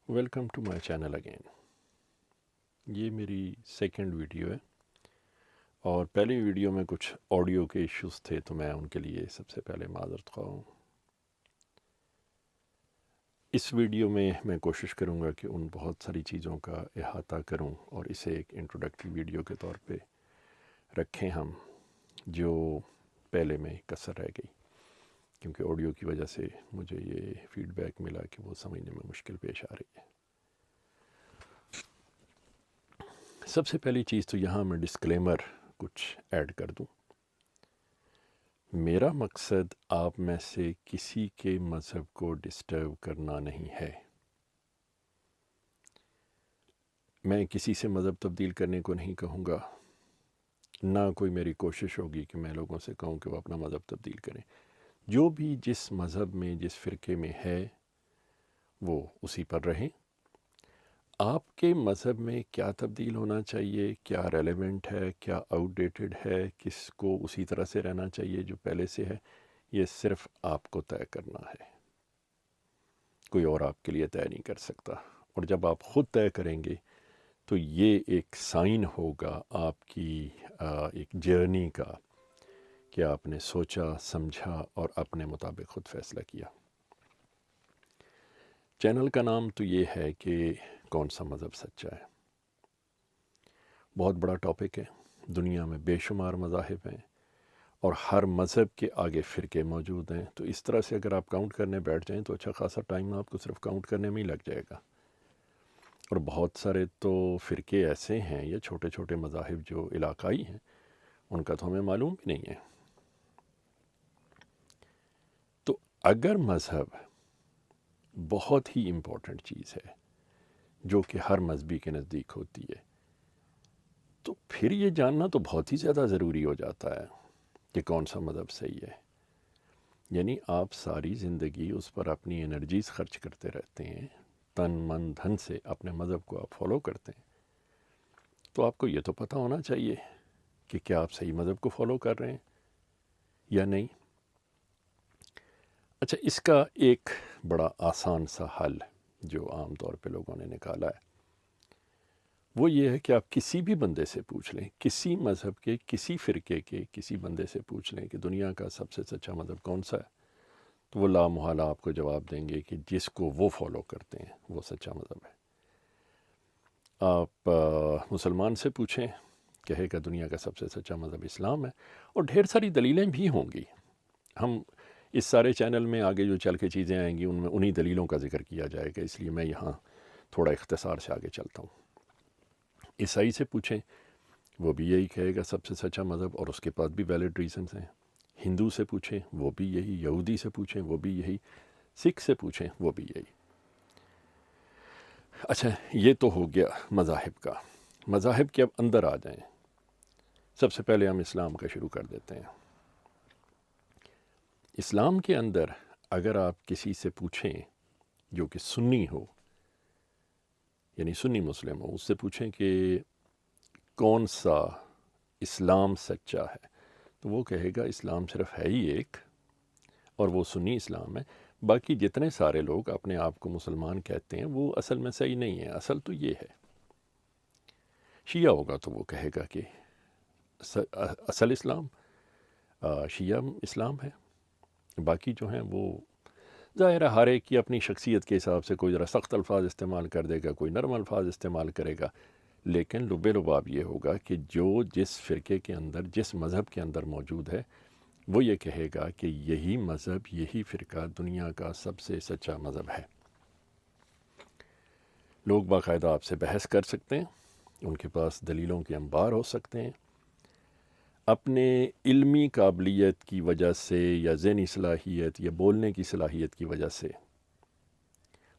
Welcome to my channel again. یہ میری second video ہے اور پہلی ویڈیو میں کچھ آڈیو کے ایشوز تھے تو میں ان کے لیے سب سے پہلے معذرت خواہ ہوں. اس ویڈیو میں کوشش کروں گا کہ ان بہت ساری چیزوں کا احاطہ کروں اور اسے ایک انٹروڈکٹری ویڈیو کے طور پہ رکھیں ہم، جو پہلے میں کسر رہ گئی کیونکہ آڈیو کی وجہ سے مجھے یہ فیڈ بیک ملا کہ وہ سمجھنے میں مشکل پیش آ رہی ہے. سب سے پہلی چیز تو یہاں میں ڈسکلیمر کچھ ایڈ کر دوں. میرا مقصد آپ میں سے کسی کے مذہب کو ڈسٹرب کرنا نہیں ہے. میں کسی سے مذہب تبدیل کرنے کو نہیں کہوں گا، نہ کوئی میری کوشش ہوگی کہ میں لوگوں سے کہوں کہ وہ اپنا مذہب تبدیل کریں. جو بھی جس مذہب میں جس فرقے میں ہے وہ اسی پر رہیں. آپ کے مذہب میں کیا تبدیل ہونا چاہیے، کیا ریلیونٹ ہے، کیا آؤٹ ڈیٹڈ ہے، کس کو اسی طرح سے رہنا چاہیے جو پہلے سے ہے، یہ صرف آپ کو طے کرنا ہے. کوئی اور آپ کے لیے طے نہیں کر سکتا. اور جب آپ خود طے کریں گے تو یہ ایک سائن ہوگا آپ کی ایک جرنی کا کہ آپ نے سوچا سمجھا اور اپنے مطابق خود فیصلہ کیا. چینل کا نام تو یہ ہے کہ کون سا مذہب سچا ہے. بہت بڑا ٹاپک ہے. دنیا میں بے شمار مذاہب ہیں اور ہر مذہب کے آگے فرقے موجود ہیں. تو اس طرح سے اگر آپ کاؤنٹ کرنے بیٹھ جائیں تو اچھا خاصا ٹائم آپ کو صرف کاؤنٹ کرنے میں ہی لگ جائے گا. اور بہت سارے تو فرقے ایسے ہیں یا چھوٹے چھوٹے مذاہب جو علاقائی ہیں ان کا تو ہمیں معلوم بھی نہیں ہے. تو اگر مذہب بہت ہی امپورٹنٹ چیز ہے جو کہ ہر مذہبی کے نزدیک ہوتی ہے تو پھر یہ جاننا تو بہت ہی زیادہ ضروری ہو جاتا ہے کہ کون سا مذہب صحیح ہے. یعنی آپ ساری زندگی اس پر اپنی انرجیز خرچ کرتے رہتے ہیں، تن من دھن سے اپنے مذہب کو آپ فالو کرتے ہیں، تو آپ کو یہ تو پتہ ہونا چاہیے کہ کیا آپ صحیح مذہب کو فالو کر رہے ہیں یا نہیں. اچھا، اس کا ایک بڑا آسان سا حل جو عام طور پہ لوگوں نے نکالا ہے وہ یہ ہے کہ آپ کسی بھی بندے سے پوچھ لیں، کسی مذہب کے کسی فرقے کے کسی بندے سے پوچھ لیں کہ دنیا کا سب سے سچا مذہب کون سا ہے، تو وہ لامحالہ آپ کو جواب دیں گے کہ جس کو وہ فالو کرتے ہیں وہ سچا مذہب ہے. آپ مسلمان سے پوچھیں، کہے گا دنیا کا سب سے سچا مذہب اسلام ہے. اور ڈھیر ساری دلیلیں بھی ہوں گی. ہم اس سارے چینل میں آگے جو چل کے چیزیں آئیں گی ان میں انہی دلیلوں کا ذکر کیا جائے گا، اس لیے میں یہاں تھوڑا اختصار سے آگے چلتا ہوں. عیسائی سے پوچھیں، وہ بھی یہی کہے گا سب سے سچا مذہب، اور اس کے پاس بھی ویلڈ ریزنز ہیں. ہندو سے پوچھیں وہ بھی یہی، یہودی سے پوچھیں وہ بھی یہی، سکھ سے پوچھیں وہ بھی یہی. اچھا، یہ تو ہو گیا مذاہب کا. مذاہب کے اب اندر آ جائیں. سب سے پہلے ہم اسلام کا شروع کر دیتے ہیں. اسلام کے اندر اگر آپ کسی سے پوچھیں جو کہ سنی ہو، یعنی سنی مسلم ہو، اس سے پوچھیں کہ کون سا اسلام سچا ہے، تو وہ کہے گا اسلام صرف ہے ہی ایک اور وہ سنی اسلام ہے. باقی جتنے سارے لوگ اپنے آپ کو مسلمان کہتے ہیں وہ اصل میں صحیح نہیں ہے، اصل تو یہ ہے. شیعہ ہوگا تو وہ کہے گا کہ اصل اسلام شیعہ اسلام ہے. باقی جو ہیں وہ ظاہر ہے ہر ایک کی اپنی شخصیت کے حساب سے کوئی ذرا سخت الفاظ استعمال کر دے گا، کوئی نرم الفاظ استعمال کرے گا، لیکن لب لباب یہ ہوگا کہ جو جس فرقے کے اندر جس مذہب کے اندر موجود ہے وہ یہ کہے گا کہ یہی مذہب یہی فرقہ دنیا کا سب سے سچا مذہب ہے. لوگ باقاعدہ آپ سے بحث کر سکتے ہیں، ان کے پاس دلیلوں کے انبار ہو سکتے ہیں. اپنے علمی قابلیت کی وجہ سے یا ذہنی صلاحیت یا بولنے کی صلاحیت کی وجہ سے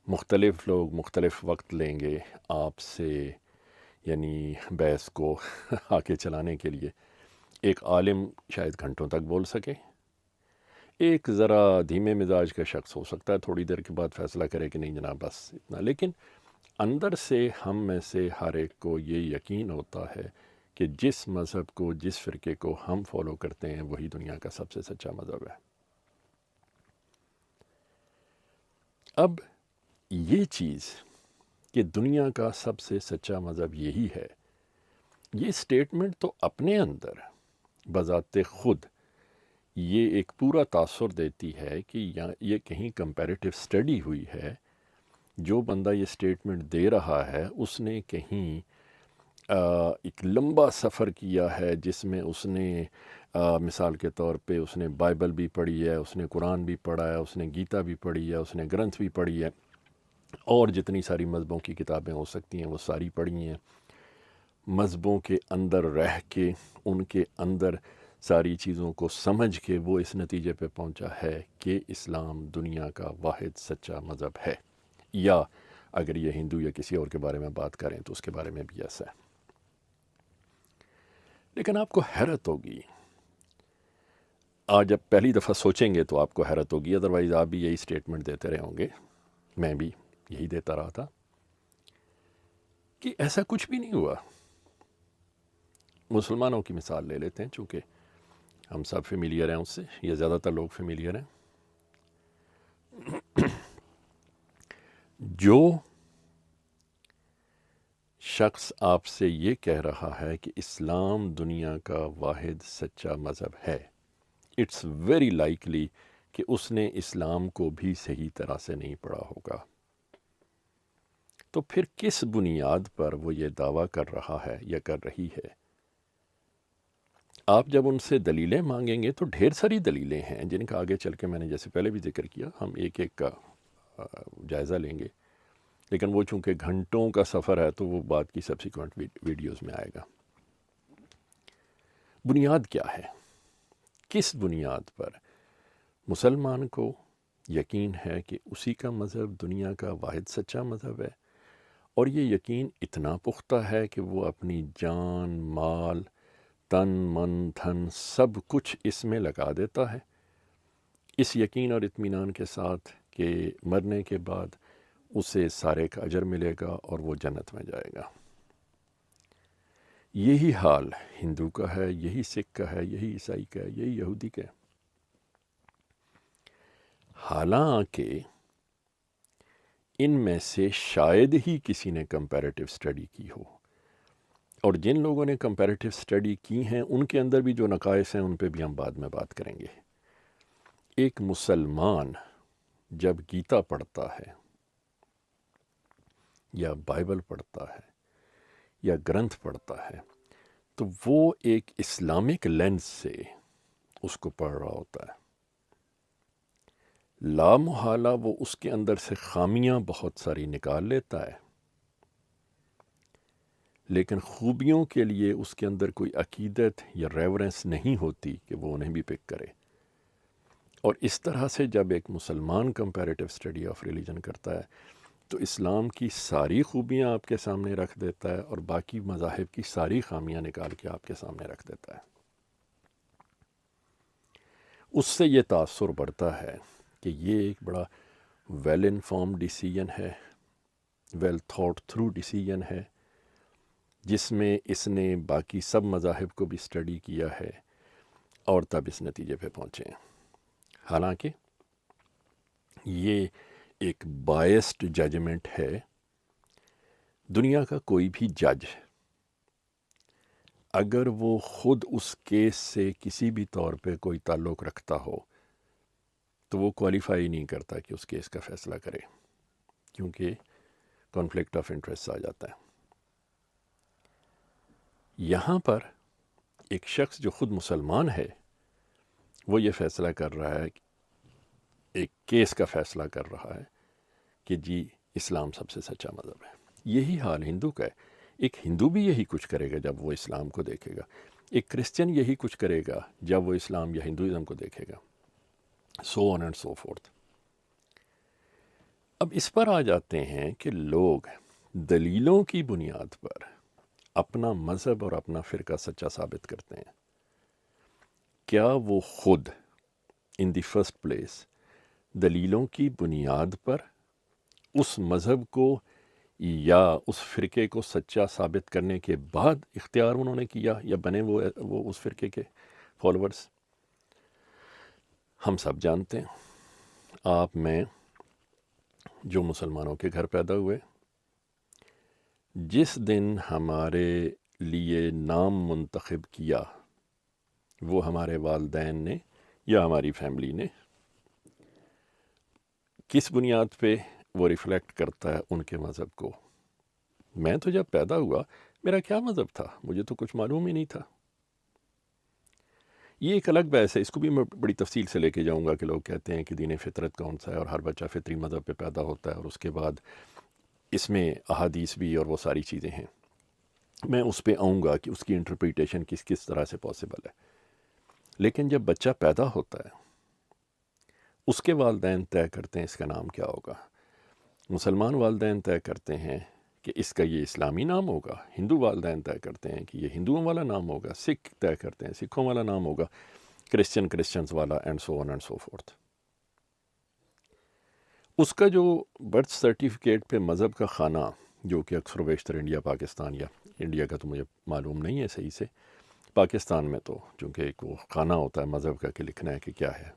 مختلف لوگ مختلف وقت لیں گے آپ سے، یعنی بحث کو آگے چلانے کے لیے. ایک عالم شاید گھنٹوں تک بول سکے، ایک ذرا دھیمے مزاج کا شخص ہو سکتا ہے تھوڑی دیر کے بعد فیصلہ کرے کہ نہیں جناب بس اتنا. لیکن اندر سے ہم میں سے ہر ایک کو یہ یقین ہوتا ہے کہ جس مذہب کو جس فرقے کو ہم فالو کرتے ہیں وہی دنیا کا سب سے سچا مذہب ہے. اب یہ چیز کہ دنیا کا سب سے سچا مذہب یہی ہے، یہ سٹیٹمنٹ تو اپنے اندر بذات خود یہ ایک پورا تاثر دیتی ہے کہ یہ کہیں کمپیریٹیو اسٹڈی ہوئی ہے، جو بندہ یہ سٹیٹمنٹ دے رہا ہے اس نے کہیں ایک لمبا سفر کیا ہے، جس میں اس نے مثال کے طور پہ اس نے بائبل بھی پڑھی ہے، اس نے قرآن بھی پڑھا ہے، اس نے گیتا بھی پڑھی ہے، اس نے گرنتھ بھی پڑھی ہے، اور جتنی ساری مذہبوں کی کتابیں ہو سکتی ہیں وہ ساری پڑھی ہیں، مذہبوں کے اندر رہ کے ان کے اندر ساری چیزوں کو سمجھ کے وہ اس نتیجے پہ پہنچا ہے کہ اسلام دنیا کا واحد سچا مذہب ہے، یا اگر یہ ہندو یا کسی اور کے بارے میں بات کریں تو اس کے بارے میں بھی ایسا ہے۔ لیکن آپ کو حیرت ہوگی، آج جب پہلی دفعہ سوچیں گے تو آپ کو حیرت ہوگی، ادروائز آپ بھی یہی سٹیٹمنٹ دیتے رہے ہوں گے، میں بھی یہی دیتا رہا تھا، کہ ایسا کچھ بھی نہیں ہوا۔ مسلمانوں کی مثال لے لیتے ہیں، چونکہ ہم سب فیملیئر ہیں اس سے، یا زیادہ تر لوگ فیملیئر ہیں۔ جو شخص آپ سے یہ کہہ رہا ہے کہ اسلام دنیا کا واحد سچا مذہب ہے، اٹس ویری لائکلی کہ اس نے اسلام کو بھی صحیح طرح سے نہیں پڑھا ہوگا۔ تو پھر کس بنیاد پر وہ یہ دعویٰ کر رہا ہے یا کر رہی ہے؟ آپ جب ان سے دلیلیں مانگیں گے تو ڈھیر ساری دلیلیں ہیں جن کا آگے چل کے میں نے جیسے پہلے بھی ذکر کیا، ہم ایک ایک کا جائزہ لیں گے، لیکن وہ چونکہ گھنٹوں کا سفر ہے تو وہ بعد کی سبسیکوینٹ ویڈیوز میں آئے گا۔ بنیاد کیا ہے؟ کس بنیاد پر مسلمان کو یقین ہے کہ اسی کا مذہب دنیا کا واحد سچا مذہب ہے، اور یہ یقین اتنا پختہ ہے کہ وہ اپنی جان، مال، تن، من، دھن سب کچھ اس میں لگا دیتا ہے، اس یقین اور اطمینان کے ساتھ کہ مرنے کے بعد اسے سارے کا اجر ملے گا اور وہ جنت میں جائے گا۔ یہی حال ہندو کا ہے، یہی سکھ کا ہے، یہی عیسائی کا ہے، یہی یہودی کا ہے۔ حالانکہ ان میں سے شاید ہی کسی نے کمپیریٹیو اسٹڈی کی ہو، اور جن لوگوں نے کمپیریٹیو اسٹڈی کی ہیں ان کے اندر بھی جو نقائص ہیں ان پہ بھی ہم بعد میں بات کریں گے۔ ایک مسلمان جب گیتا پڑھتا ہے یا بائبل پڑھتا ہے یا گرنتھ پڑھتا ہے تو وہ ایک اسلامک لینس سے اس کو پڑھ رہا ہوتا ہے۔ لا محالہ وہ اس کے اندر سے خامیاں بہت ساری نکال لیتا ہے، لیکن خوبیوں کے لیے اس کے اندر کوئی عقیدت یا ریورنس نہیں ہوتی کہ وہ انہیں بھی پک کرے۔ اور اس طرح سے جب ایک مسلمان کمپیریٹیو اسٹڈی آف ریلیجن کرتا ہے تو اسلام کی ساری خوبیاں آپ کے سامنے رکھ دیتا ہے اور باقی مذاہب کی ساری خامیاں نکال کے آپ کے سامنے رکھ دیتا ہے۔ اس سے یہ تاثر بڑھتا ہے کہ یہ ایک بڑا ویل انفارم ڈیسیجن ہے، ویل تھاٹ تھرو ڈیسیجن ہے، جس میں اس نے باقی سب مذاہب کو بھی اسٹڈی کیا ہے اور تب اس نتیجے پہ پہنچے ہیں۔ حالانکہ یہ ایک بائسڈ ججمنٹ ہے۔ دنیا کا کوئی بھی جج اگر وہ خود اس کیس سے کسی بھی طور پہ کوئی تعلق رکھتا ہو تو وہ کوالیفائی نہیں کرتا کہ اس کیس کا فیصلہ کرے، کیونکہ کانفلکٹ آف انٹرسٹ آ جاتا ہے۔ یہاں پر ایک شخص جو خود مسلمان ہے وہ یہ فیصلہ کر رہا ہے، ایک کیس کا فیصلہ کر رہا ہے کہ جی اسلام سب سے سچا مذہب ہے۔ یہی حال ہندو کا ہے۔ ایک ہندو بھی یہی کچھ کرے گا جب وہ اسلام کو دیکھے گا، ایک کرسچن یہی کچھ کرے گا جب وہ اسلام یا ہندوازم کو دیکھے گا، سو آن اینڈ سو فورتھ۔ اب اس پر آ جاتے ہیں کہ لوگ دلیلوں کی بنیاد پر اپنا مذہب اور اپنا فرقہ سچا ثابت کرتے ہیں۔ کیا وہ خود ان دی فرسٹ پلیس دلیلوں کی بنیاد پر اس مذہب کو یا اس فرقے کو سچا ثابت کرنے کے بعد اختیار انہوں نے کیا یا بنے وہ اس فرقے کے فالوورز؟ ہم سب جانتے ہیں، آپ میں جو مسلمانوں کے گھر پیدا ہوئے، جس دن ہمارے لیے نام منتخب کیا وہ ہمارے والدین نے یا ہماری فیملی نے، کس بنیاد پہ وہ ریفلیکٹ کرتا ہے ان کے مذہب کو۔ میں تو جب پیدا ہوا میرا کیا مذہب تھا، مجھے تو کچھ معلوم ہی نہیں تھا۔ یہ ایک الگ بحث ہے، اس کو بھی میں بڑی تفصیل سے لے کے جاؤں گا کہ لوگ کہتے ہیں کہ دین فطرت کون سا ہے اور ہر بچہ فطری مذہب پہ پیدا ہوتا ہے، اور اس کے بعد اس میں احادیث بھی اور وہ ساری چیزیں ہیں۔ میں اس پہ آؤں گا کہ اس کی انٹرپریٹیشن کس کس طرح سے پاسبل ہے۔ لیکن جب بچہ پیدا ہوتا ہے اس کے والدین طے کرتے ہیں اس کا نام کیا ہوگا۔ مسلمان والدین طے کرتے ہیں کہ اس کا یہ اسلامی نام ہوگا، ہندو والدین طے کرتے ہیں کہ یہ ہندوؤں والا نام ہوگا، سکھ طے کرتے ہیں سکھوں والا نام ہوگا، کرسچنز والا، and so on and so forth. اس کا جو برتھ سرٹیفکیٹ پہ مذہب کا خانہ، جو کہ اکثر و بیشتر انڈیا پاکستان، یا انڈیا کا تو مجھے معلوم نہیں ہے صحیح سے، پاکستان میں تو چونکہ ایک وہ خانہ ہوتا ہے مذہب کا کہ لکھنا ہے کہ کیا ہے،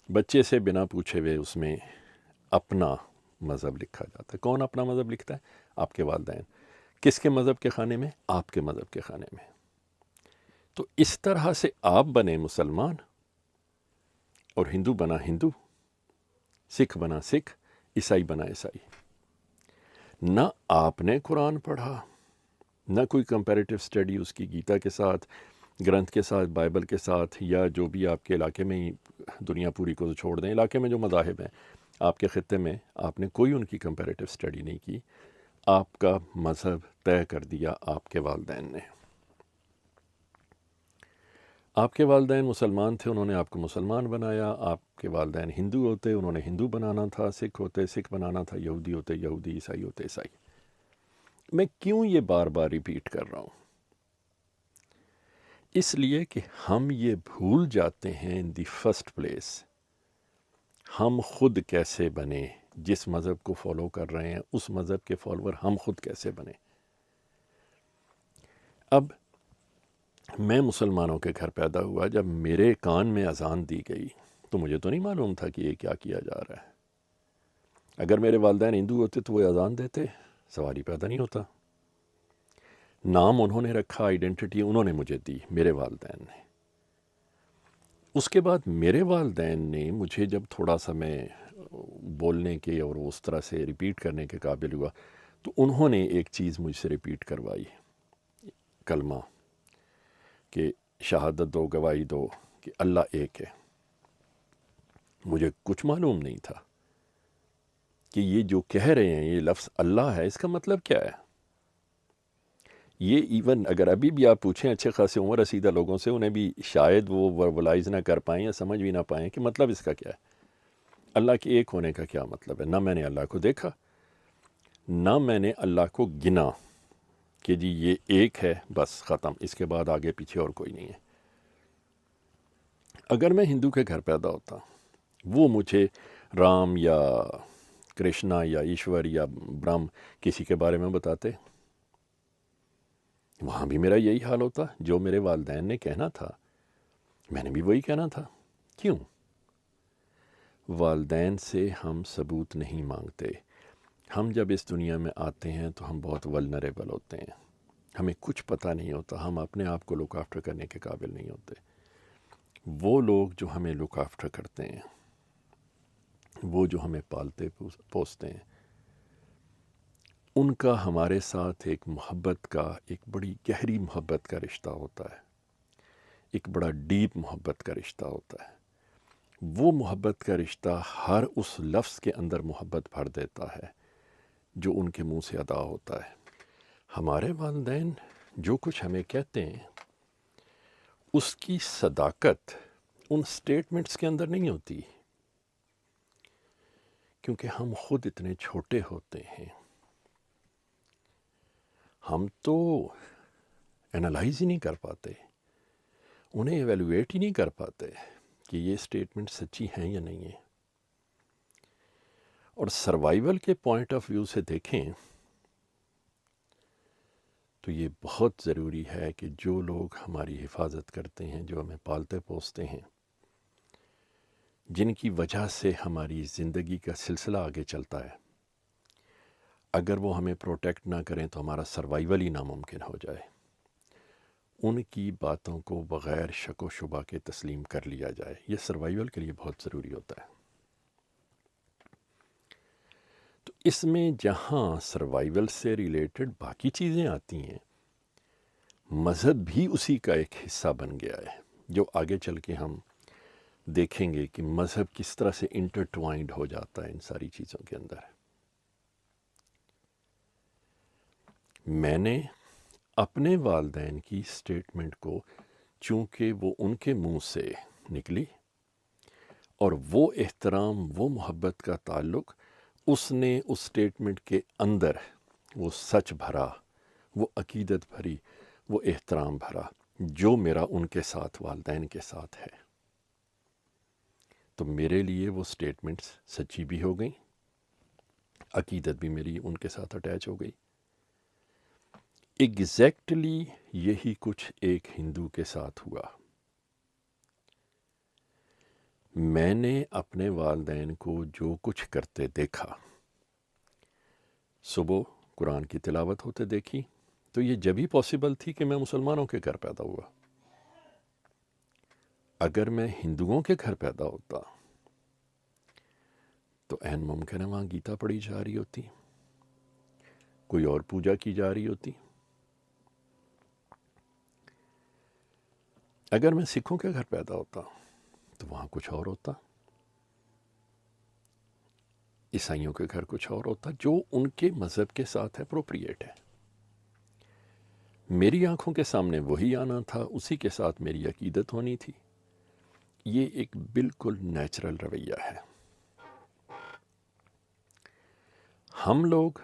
بچے سے بنا پوچھے ہوئے اس میں اپنا مذہب لکھا جاتا ہے۔ کون اپنا مذہب لکھتا ہے؟ آپ کے والدین۔ کس کے مذہب کے خانے میں؟ آپ کے مذہب کے خانے میں۔ تو اس طرح سے آپ بنے مسلمان اور ہندو بنا ہندو، سکھ بنا سکھ، عیسائی بنا عیسائی۔ نہ آپ نے قرآن پڑھا، نہ کوئی کمپیریٹیو اسٹڈی اس کی گیتا کے ساتھ، گرنتھ کے ساتھ، بائبل کے ساتھ، یا جو بھی آپ کے علاقے میں ہی، دنیا پوری کو چھوڑ دیں، علاقے میں جو مذاہب ہیں آپ کے خطے میں، آپ نے کوئی ان کی کمپیریٹیو اسٹڈی نہیں کی۔ آپ کا مذہب طے کر دیا آپ کے والدین نے۔ آپ کے والدین مسلمان تھے، انہوں نے آپ کو مسلمان بنایا۔ آپ کے والدین ہندو ہوتے، انہوں نے ہندو بنانا تھا۔ سکھ ہوتے، سکھ بنانا تھا۔ یہودی ہوتے، یہودی۔ عیسائی ہوتے، عیسائی۔ میں کیوں یہ بار بار ریپیٹ کر رہا ہوں؟ اس لیے کہ ہم یہ بھول جاتے ہیں ان دی فرسٹ پلیس ہم خود کیسے بنے، جس مذہب کو فالو کر رہے ہیں اس مذہب کے فالوور ہم خود کیسے بنے۔ اب میں مسلمانوں کے گھر پیدا ہوا، جب میرے کان میں اذان دی گئی تو مجھے تو نہیں معلوم تھا کہ یہ کیا جا رہا ہے۔ اگر میرے والدین ہندو ہوتے تو وہ اذان دیتے، سوال ہی پیدا نہیں ہوتا۔ نام انہوں نے رکھا، آئیڈینٹی انہوں نے مجھے دی، میرے والدین نے۔ اس کے بعد میرے والدین نے مجھے جب تھوڑا سا میں بولنے کے اور اس طرح سے ریپیٹ کرنے کے قابل ہوا تو انہوں نے ایک چیز مجھ سے ریپیٹ کروائی، کلمہ، کہ شہادت دو، گواہی دو کہ اللہ ایک ہے۔ مجھے کچھ معلوم نہیں تھا کہ یہ جو کہہ رہے ہیں، یہ لفظ اللہ ہے، اس کا مطلب کیا ہے۔ یہ ایون اگر ابھی بھی آپ پوچھیں اچھے خاصے عمر رسیدہ لوگوں سے، انہیں بھی شاید وہ وربلائز نہ کر پائیں یا سمجھ بھی نہ پائیں کہ مطلب اس کا کیا ہے، اللہ کے ایک ہونے کا کیا مطلب ہے۔ نہ میں نے اللہ کو دیکھا، نہ میں نے اللہ کو گنا کہ جی یہ ایک ہے، بس ختم، اس کے بعد آگے پیچھے اور کوئی نہیں ہے۔ اگر میں ہندو کے گھر پیدا ہوتا، وہ مجھے رام یا کرشنا یا ایشور یا برہم کسی کے بارے میں بتاتے، وہاں بھی میرا یہی حال ہوتا۔ جو میرے والدین نے کہنا تھا میں نے بھی وہی کہنا تھا۔ کیوں؟ والدین سے ہم ثبوت نہیں مانگتے۔ ہم جب اس دنیا میں آتے ہیں تو ہم بہت ولنریبل ہوتے ہیں، ہمیں کچھ پتہ نہیں ہوتا، ہم اپنے آپ کو لک آفٹر کرنے کے قابل نہیں ہوتے۔ وہ لوگ جو ہمیں لک آفٹر کرتے ہیں، وہ جو ہمیں پالتے پوستے ہیں، ان کا ہمارے ساتھ ایک محبت کا، ایک بڑی گہری محبت کا رشتہ ہوتا ہے، ایک بڑا ڈیپ محبت کا رشتہ ہوتا ہے۔ وہ محبت کا رشتہ ہر اس لفظ کے اندر محبت بھر دیتا ہے جو ان کے منہ سے ادا ہوتا ہے۔ ہمارے والدین جو کچھ ہمیں کہتے ہیں اس کی صداقت ان سٹیٹمنٹس کے اندر نہیں ہوتی، کیونکہ ہم خود اتنے چھوٹے ہوتے ہیں، ہم تو انالائز ہی نہیں کر پاتے، انہیں ایویلویٹ ہی نہیں کر پاتے کہ یہ سٹیٹمنٹ سچی ہیں یا نہیں ہیں۔ اور سروائیول کے پوائنٹ آف ویو سے دیکھیں تو یہ بہت ضروری ہے کہ جو لوگ ہماری حفاظت کرتے ہیں، جو ہمیں پالتے پوستے ہیں، جن کی وجہ سے ہماری زندگی کا سلسلہ آگے چلتا ہے، اگر وہ ہمیں پروٹیکٹ نہ کریں تو ہمارا سروائیول ہی ناممکن ہو جائے. ان کی باتوں کو بغیر شک و شبہ کے تسلیم کر لیا جائے. یہ سروائیول کے لیے بہت ضروری ہوتا ہے. تو اس میں جہاں سروائیول سے ریلیٹڈ باقی چیزیں آتی ہیں، مذہب بھی اسی کا ایک حصہ بن گیا ہے، جو آگے چل کے ہم دیکھیں گے کہ مذہب کس طرح سے انٹرٹوائنڈ ہو جاتا ہے ان ساری چیزوں کے اندر. میں نے اپنے والدین کی سٹیٹمنٹ کو، چونکہ وہ ان کے منہ سے نکلی اور وہ احترام، وہ محبت کا تعلق، اس نے اس سٹیٹمنٹ کے اندر وہ سچ بھرا، وہ عقیدت بھری، وہ احترام بھرا جو میرا ان کے ساتھ، والدین کے ساتھ ہے. تو میرے لیے وہ سٹیٹمنٹس سچی بھی ہو گئیں، عقیدت بھی میری ان کے ساتھ اٹیچ ہو گئی. ایگزیکٹلی یہی کچھ ایک ہندو کے ساتھ ہوا. میں نے اپنے والدین کو جو کچھ کرتے دیکھا، صبح قرآن کی تلاوت ہوتے دیکھی، تو یہ جبھی پاسبل تھی کہ میں مسلمانوں کے گھر پیدا ہوا. اگر میں ہندوؤں کے گھر پیدا ہوتا تو عین ممکن ہے وہاں گیتا پڑھی جا رہی ہوتی، کوئی اور پوجا کی جا رہی ہوتی. اگر میں سکھوں کے گھر پیدا ہوتا تو وہاں کچھ اور ہوتا، عیسائیوں کے گھر کچھ اور ہوتا، جو ان کے مذہب کے ساتھ اپروپریٹ ہے. میری آنکھوں کے سامنے وہی آنا تھا، اسی کے ساتھ میری عقیدت ہونی تھی. یہ ایک بالکل نیچرل رویہ ہے. ہم لوگ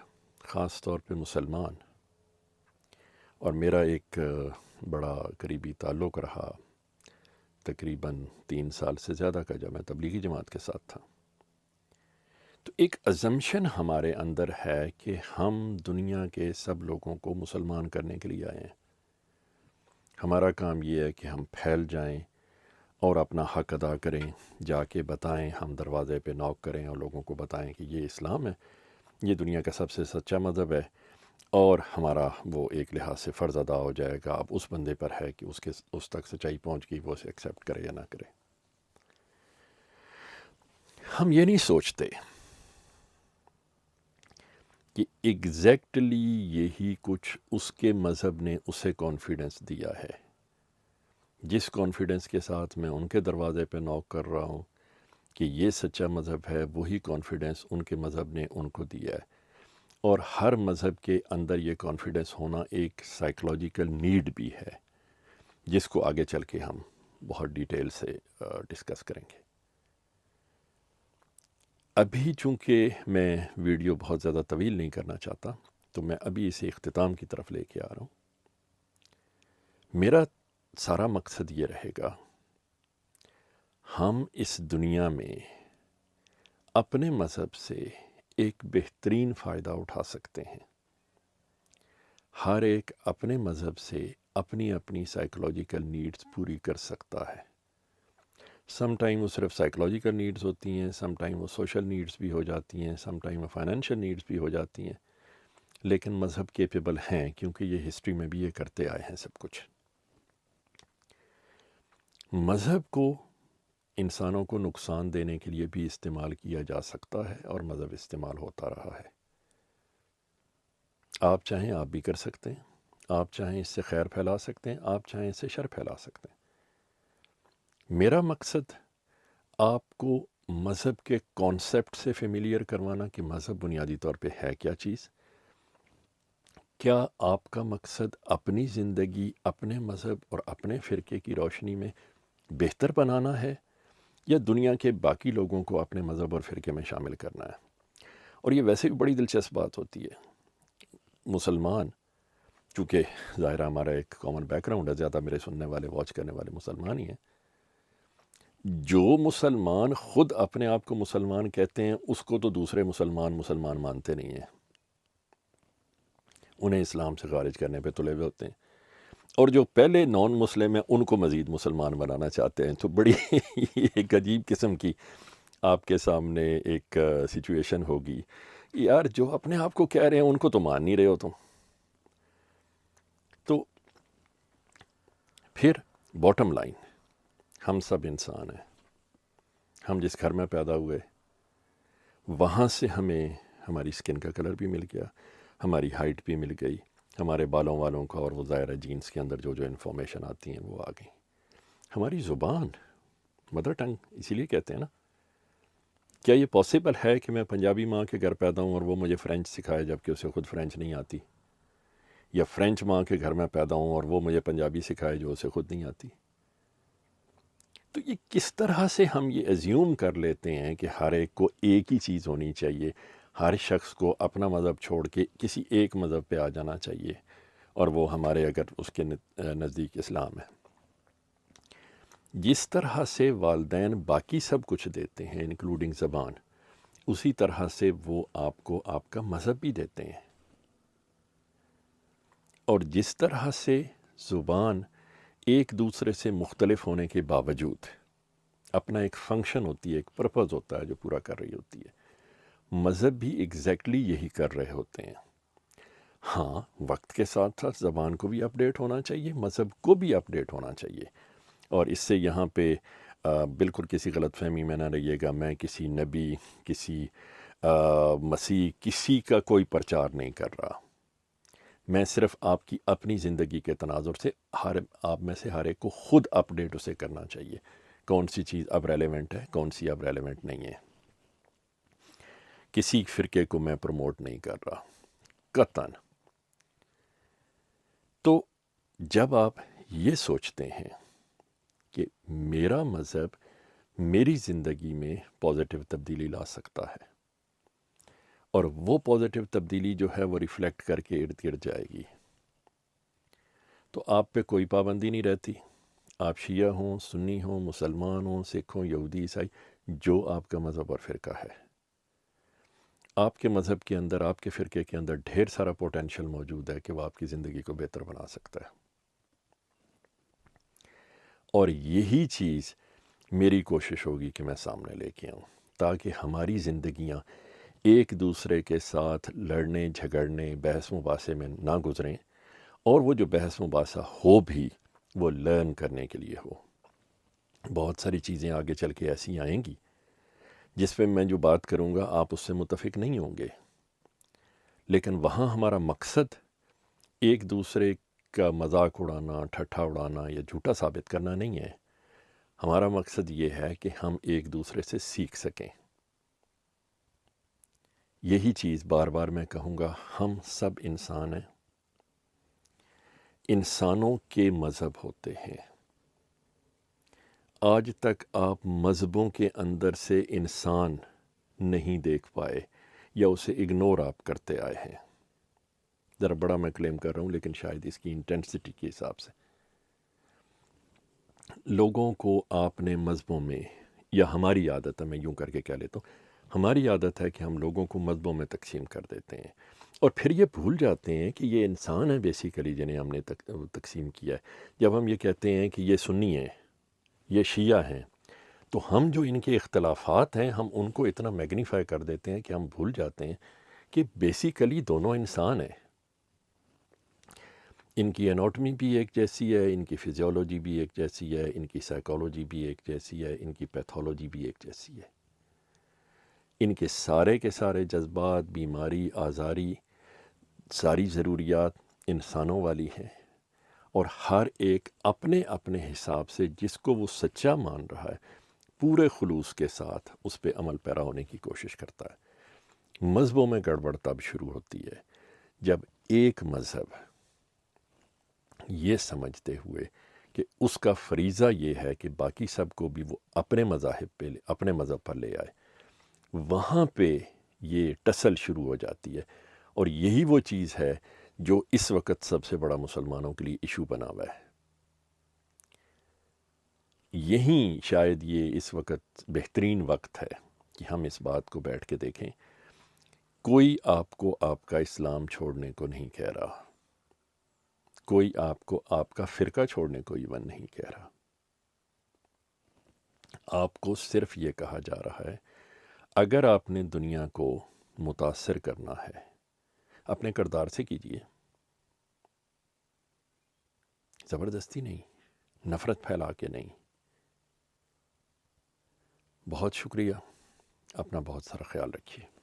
خاص طور پہ مسلمان، اور میرا ایک بڑا قریبی تعلق رہا تقریباً 3 سال سے زیادہ کا، جب میں تبلیغی جماعت کے ساتھ تھا. تو ایک ازمپشن ہمارے اندر ہے کہ ہم دنیا کے سب لوگوں کو مسلمان کرنے کے لیے آئے ہیں. ہمارا کام یہ ہے کہ ہم پھیل جائیں اور اپنا حق ادا کریں، جا کے بتائیں، ہم دروازے پہ نوک کریں اور لوگوں کو بتائیں کہ یہ اسلام ہے، یہ دنیا کا سب سے سچا مذہب ہے، اور ہمارا وہ ایک لحاظ سے فرض ادا ہو جائے گا. اب اس بندے پر ہے کہ اس تک سچائی پہنچ گئی، وہ اسے ایکسیپٹ کرے یا نہ کرے. ہم یہ نہیں سوچتے کہ ایگزیکٹلی یہی کچھ اس کے مذہب نے اسے کانفیڈنس دیا ہے. جس کانفیڈنس کے ساتھ میں ان کے دروازے پہ نوک کر رہا ہوں کہ یہ سچا مذہب ہے، وہی کانفیڈنس ان کے مذہب نے ان کو دیا ہے. اور ہر مذہب کے اندر یہ کانفیڈنس ہونا ایک سائیکولوجیکل نیڈ بھی ہے، جس کو آگے چل کے ہم بہت ڈیٹیل سے ڈسکس کریں گے. ابھی چونکہ میں ویڈیو بہت زیادہ طویل نہیں کرنا چاہتا، تو میں ابھی اسے اختتام کی طرف لے کے آ رہا ہوں. میرا سارا مقصد یہ رہے گا، ہم اس دنیا میں اپنے مذہب سے ایک بہترین فائدہ اٹھا سکتے ہیں. ہر ایک اپنے مذہب سے اپنی اپنی سائیکولوجیکل نیڈز پوری کر سکتا ہے. سم ٹائم وہ صرف سائیکولوجیکل نیڈز ہوتی ہیں، سم ٹائم وہ سوشل نیڈز بھی ہو جاتی ہیں، سم ٹائم وہ فائنینشیل نیڈز بھی ہو جاتی ہیں. لیکن مذہب کیپیبل ہیں، کیونکہ یہ ہسٹری میں بھی یہ کرتے آئے ہیں سب کچھ. مذہب کو انسانوں کو نقصان دینے کے لیے بھی استعمال کیا جا سکتا ہے، اور مذہب استعمال ہوتا رہا ہے. آپ چاہیں آپ بھی کر سکتے ہیں، آپ چاہیں اس سے خیر پھیلا سکتے ہیں، آپ چاہیں اس سے شر پھیلا سکتے ہیں. میرا مقصد آپ کو مذہب کے کانسیپٹ سے فیملیئر کروانا کہ مذہب بنیادی طور پہ ہے کیا چیز. کیا آپ کا مقصد اپنی زندگی اپنے مذہب اور اپنے فرقے کی روشنی میں بہتر بنانا ہے، یا دنیا کے باقی لوگوں کو اپنے مذہب اور فرقے میں شامل کرنا ہے؟ اور یہ ویسے بھی بڑی دلچسپ بات ہوتی ہے. مسلمان، چونکہ ظاہرہ ہمارا ایک کامن بیک گراؤنڈ ہے، زیادہ میرے سننے والے، واچ کرنے والے مسلمان ہی ہیں. جو مسلمان خود اپنے آپ کو مسلمان کہتے ہیں، اس کو تو دوسرے مسلمان مانتے نہیں ہیں، انہیں اسلام سے خارج کرنے پہ تلے ہوئے ہوتے ہیں. اور جو پہلے نان مسلم ہیں، ان کو مزید مسلمان بنانا چاہتے ہیں. تو بڑی ایک عجیب قسم کی آپ کے سامنے ایک سچویشن ہوگی یار جو اپنے آپ کو کہہ رہے ہیں ان کو تو مان نہیں رہے ہو تم. تو پھر باٹم لائن، ہم سب انسان ہیں. ہم جس گھر میں پیدا ہوئے وہاں سے ہمیں ہماری اسکن کا کلر بھی مل گیا، ہماری ہائٹ بھی مل گئی، ہمارے بالوں والوں کا، اور وہ ظاہر جینس کے اندر جو انفارمیشن آتی ہیں وہ آ گئی. ہماری زبان، مدر ٹنگ اسی لیے کہتے ہیں نا. کیا یہ پاسبل ہے کہ میں پنجابی ماں کے گھر پیدا ہوں اور وہ مجھے فرینچ سکھائے جبکہ اسے خود فرینچ نہیں آتی؟ یا فرینچ ماں کے گھر میں پیدا ہوں اور وہ مجھے پنجابی سکھائے جو اسے خود نہیں آتی؟ تو یہ کس طرح سے ہم یہ ایزیوم کر لیتے ہیں کہ ہر ایک کو ایک ہی چیز ہونی چاہیے، ہر شخص کو اپنا مذہب چھوڑ کے کسی ایک مذہب پہ آ جانا چاہیے، اور وہ ہمارے اگر اس کے نزدیک اسلام ہے. جس طرح سے والدین باقی سب کچھ دیتے ہیں انکلوڈنگ زبان، اسی طرح سے وہ آپ کو آپ کا مذہب بھی دیتے ہیں. اور جس طرح سے زبان ایک دوسرے سے مختلف ہونے کے باوجود اپنا ایک فنکشن ہوتی ہے، ایک پرپز ہوتا ہے جو پورا کر رہی ہوتی ہے، مذہب بھی ایگزیکٹلی یہی کر رہے ہوتے ہیں. ہاں، وقت کے ساتھ ساتھ زبان کو بھی اپڈیٹ ہونا چاہیے، مذہب کو بھی اپڈیٹ ہونا چاہیے. اور اس سے یہاں پہ بالکل کسی غلط فہمی میں نہ رہیے گا، میں کسی نبی، کسی مسیح، کسی کا کوئی پرچار نہیں کر رہا. میں صرف آپ کی اپنی زندگی کے تناظر سے آپ میں سے ہر ایک کو خود اپڈیٹ اسے کرنا چاہیے، کون سی چیز اب ریلیونٹ ہے، کون سی اب ریلیونٹ نہیں ہے. کسی فرقے کو میں پروموٹ نہیں کر رہا قطعاً. تو جب آپ یہ سوچتے ہیں کہ میرا مذہب میری زندگی میں پازیٹیو تبدیلی لا سکتا ہے، اور وہ پازیٹیو تبدیلی جو ہے وہ ریفلیکٹ کر کے ارد گرد جائے گی، تو آپ پہ کوئی پابندی نہیں رہتی. آپ شیعہ ہوں، سنی ہوں، مسلمان ہوں، سکھ ہوں، یہودی، عیسائی، جو آپ کا مذہب اور فرقہ ہے، آپ کے مذہب کے اندر، آپ کے فرقے کے اندر ڈھیر سارا پوٹینشیل موجود ہے کہ وہ آپ کی زندگی کو بہتر بنا سکتا ہے. اور یہی چیز میری کوشش ہوگی کہ میں سامنے لے کے آؤں، تاکہ ہماری زندگیاں ایک دوسرے کے ساتھ لڑنے، جھگڑنے، بحث مباحثے میں نہ گزریں، اور وہ جو بحث مباحثہ ہو بھی وہ لرن کرنے کے لیے ہو. بہت ساری چیزیں آگے چل کے ایسی آئیں گی جس پہ میں جو بات کروں گا آپ اس سے متفق نہیں ہوں گے، لیکن وہاں ہمارا مقصد ایک دوسرے کا مذاق اڑانا، ٹھٹھا اڑانا یا جھوٹا ثابت کرنا نہیں ہے. ہمارا مقصد یہ ہے کہ ہم ایک دوسرے سے سیکھ سکیں. یہی چیز بار بار میں کہوں گا، ہم سب انسان ہیں، انسانوں کے مذہب ہوتے ہیں. آج تک آپ مذہبوں کے اندر سے انسان نہیں دیکھ پائے، یا اسے اگنور آپ کرتے آئے ہیں. ذرا بڑا میں کلیم کر رہا ہوں، لیکن شاید اس کی انٹینسٹی کے حساب سے لوگوں کو آپ نے مذہبوں میں، یا ہماری عادت ہے، میں یوں کر کے کہہ لیتا ہوں، ہماری عادت ہے کہ ہم لوگوں کو مذہبوں میں تقسیم کر دیتے ہیں، اور پھر یہ بھول جاتے ہیں کہ یہ انسان ہے بیسیکلی جنہیں ہم نے تقسیم کیا ہے. جب ہم یہ کہتے ہیں کہ یہ سنی ہیں، یہ شیعہ ہیں، تو ہم جو ان کے اختلافات ہیں ہم ان کو اتنا میگنیفائی کر دیتے ہیں کہ ہم بھول جاتے ہیں کہ بیسیکلی دونوں انسان ہیں. ان کی اناٹمی بھی ایک جیسی ہے، ان کی فزیولوجی بھی ایک جیسی ہے، ان کی سائیکالوجی بھی ایک جیسی ہے، ان کی پیتھولوجی بھی ایک جیسی ہے. ان کے سارے جذبات، بیماری، آزاری، ساری ضروریات انسانوں والی ہیں، اور ہر ایک اپنے اپنے حساب سے جس کو وہ سچا مان رہا ہے پورے خلوص کے ساتھ اس پہ عمل پیرا ہونے کی کوشش کرتا ہے. مذہبوں میں گڑبڑ تب شروع ہوتی ہے جب ایک مذہب یہ سمجھتے ہوئے کہ اس کا فریضہ یہ ہے کہ باقی سب کو بھی وہ اپنے مذہب پر لے آئے، وہاں پہ یہ ٹسل شروع ہو جاتی ہے. اور یہی وہ چیز ہے جو اس وقت سب سے بڑا مسلمانوں کے لیے ایشو بنا ہوا ہے. یہیں شاید یہ اس وقت بہترین وقت ہے کہ ہم اس بات کو بیٹھ کے دیکھیں. کوئی آپ کو آپ کا اسلام چھوڑنے کو نہیں کہہ رہا، کوئی آپ کو آپ کا فرقہ چھوڑنے کو ایون نہیں کہہ رہا. آپ کو صرف یہ کہا جا رہا ہے اگر آپ نے دنیا کو متاثر کرنا ہے، اپنے کردار سے کیجیے، زبردستی نہیں، نفرت پھیلا کے نہیں۔ بہت شکریہ، اپنا بہت سارا خیال رکھیے۔